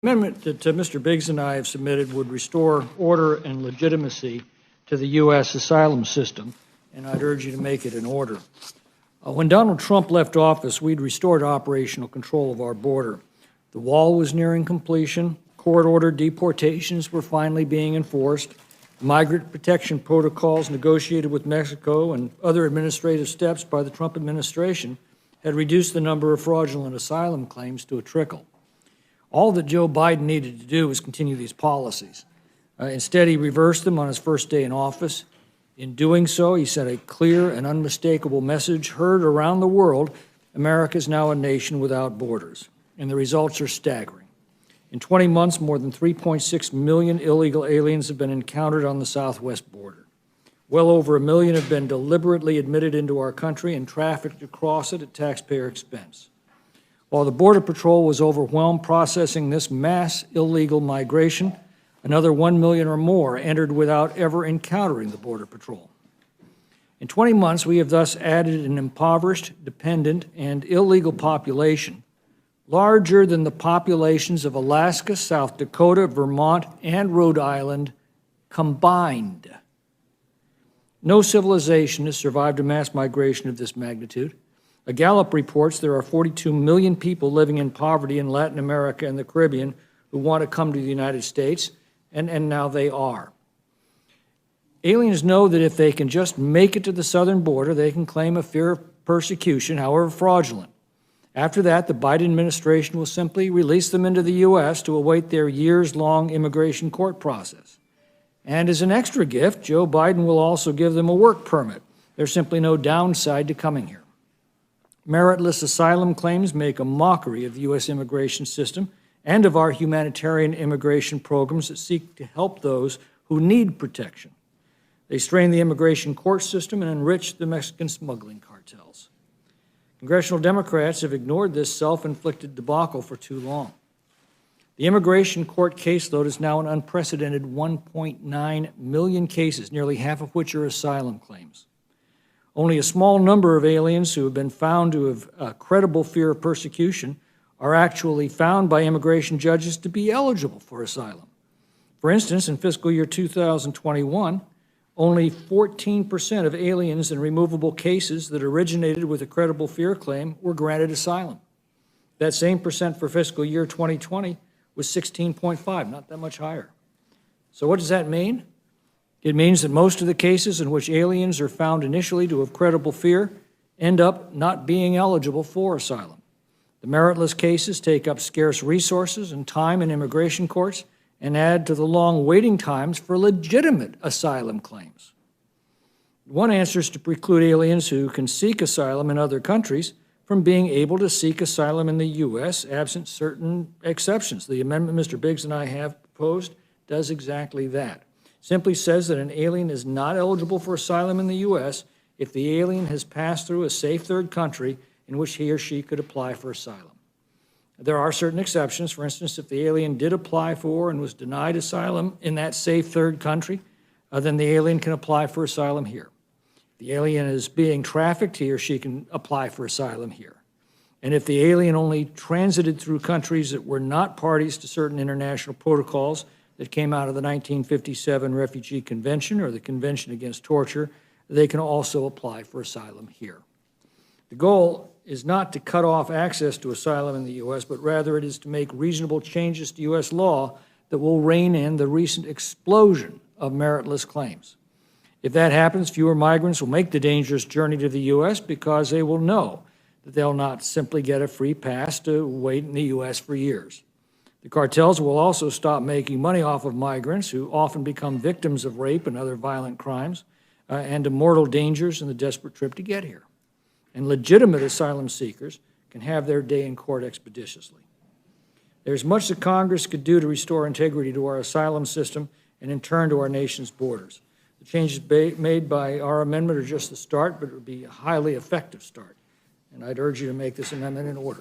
amendment that Mr. Biggs and I have submitted would restore order and legitimacy to the U.S. asylum system, and I'd urge you to make it in order. When Donald Trump left office, we'd restored operational control of our border. The wall was nearing completion. Court-ordered deportations were finally being enforced. Migrant protection protocols negotiated with Mexico and other administrative steps by the Trump administration had reduced the number of fraudulent asylum claims to a trickle. All that Joe Biden needed to do was continue these policies. Instead, he reversed them on his first day in office. In doing so, he sent a clear and unmistakable message heard around the world: America is now a nation without borders. And the results are staggering. In 20 months, more than 3.6 million illegal aliens have been encountered on the southwest border. Well over 1 million have been deliberately admitted into our country and trafficked across it at taxpayer expense. While the Border Patrol was overwhelmed processing this mass illegal migration, another 1 million or more entered without ever encountering the Border Patrol. In 20 months, we have thus added an impoverished, dependent, and illegal population larger than the populations of Alaska, South Dakota, Vermont, and Rhode Island combined. No civilization has survived a mass migration of this magnitude. A Gallup reports there are 42 million people living in poverty in Latin America and the Caribbean who want to come to the United States, and now they are. Aliens know that if they can just make it to the southern border, they can claim a fear of persecution, however fraudulent. After that, the Biden administration will simply release them into the U.S. to await their years-long immigration court process. And as an extra gift, Joe Biden will also give them a work permit. There's simply no downside to coming here. Meritless asylum claims make a mockery of the U.S. immigration system and of our humanitarian immigration programs that seek to help those who need protection. They strain the immigration court system and enrich the Mexican smuggling cartels. Congressional Democrats have ignored this self-inflicted debacle for too long. The immigration court caseload is now an unprecedented 1.9 million cases, nearly half of which are asylum claims. Only a small number of aliens who have been found to have a credible fear of persecution are actually found by immigration judges to be eligible for asylum. For instance, in fiscal year 2021, only 14% of aliens in removable cases that originated with a credible fear claim were granted asylum. That same percent for fiscal year 2020 was 16.5, not that much higher. So what does that mean? It means that most of the cases in which aliens are found initially to have credible fear end up not being eligible for asylum. The meritless cases take up scarce resources and time in immigration courts and add to the long waiting times for legitimate asylum claims. One answer is to preclude aliens who can seek asylum in other countries from being able to seek asylum in the U.S. absent certain exceptions. The amendment Mr. Biggs and I have proposed does exactly that. Simply says that an alien is not eligible for asylum in the U.S. if the alien has passed through a safe third country in which he or she could apply for asylum. There are certain exceptions. For instance, if the alien did apply for and was denied asylum in that safe third country, then the alien can apply for asylum here. If the alien is being trafficked, he or she can apply for asylum here. And if the alien only transited through countries that were not parties to certain international protocols that came out of the 1957 Refugee Convention or the Convention Against Torture, they can also apply for asylum here. The goal is not to cut off access to asylum in the U.S., but rather it is to make reasonable changes to U.S. law that will rein in the recent explosion of meritless claims. If that happens, fewer migrants will make the dangerous journey to the U.S. because they will know that they'll not simply get a free pass to wait in the U.S. for years. The cartels will also stop making money off of migrants who often become victims of rape and other violent crimes and to mortal dangers in the desperate trip to get here. And legitimate asylum seekers can have their day in court expeditiously. There's much that Congress could do to restore integrity to our asylum system and in turn to our nation's borders. The changes made by our amendment are just the start, but it would be a highly effective start. And I'd urge you to make this amendment in order.